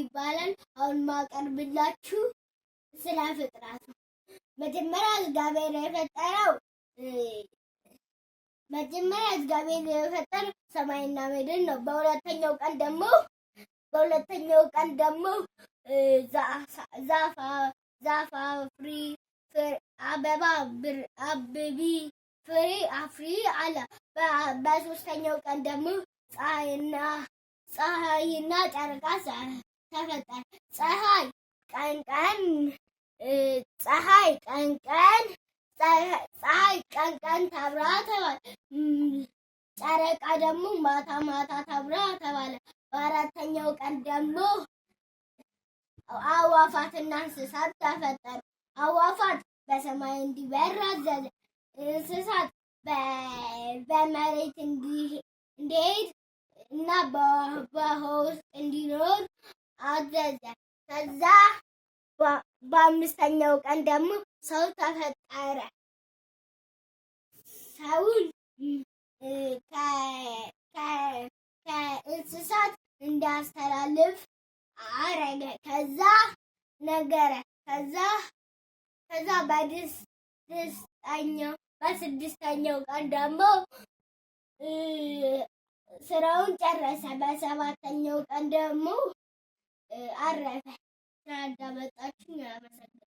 ይባላል። አሁን ማቀርብላችሁ ስለ ፍጥረቱ መጀመሪያ እግዚአብሔር የፈጠረው ሰማይና ምድር ነው። በሁለተኛው ቀን ደግሞ ዛፍ አፍሪ፣ አበባ አብቢ፣ ፍሬ አፍሪ አለ። በሶስተኛው ቀን ደግሞ ፀሐይና ጨረቃ ተፈጠረ። ፀሐይ ቀን ቀን ታብራ ተባለ። ጨረቃ ደግሞ ማታ ማታ ታብራ ተባለ። በአራተኛው ቀን ደግሞ አዕዋፋትና እንስሳት ተፈጠሩ። አዕዋፋት በሰማይ እንዲበር አዘዘ። እንስሳት በመሬት እንዲሄድ እና በውሃ ውስጥ እንዲኖር አዘዘ። ከዛ በአምስተኛው ቀን ደግሞ ሰው ተፈጠረ። ሰውን ከእንስሳት እንዲያስተላልፍ አረገ። ከዛ ነገረ። ከዛ በስድስተኛው ቀን ደግሞ ስራውን ጨረሰ። በሰባተኛው ቀን ደግሞ አረፈ። ስላዳመጣችሁኝ አመሰግናለሁ።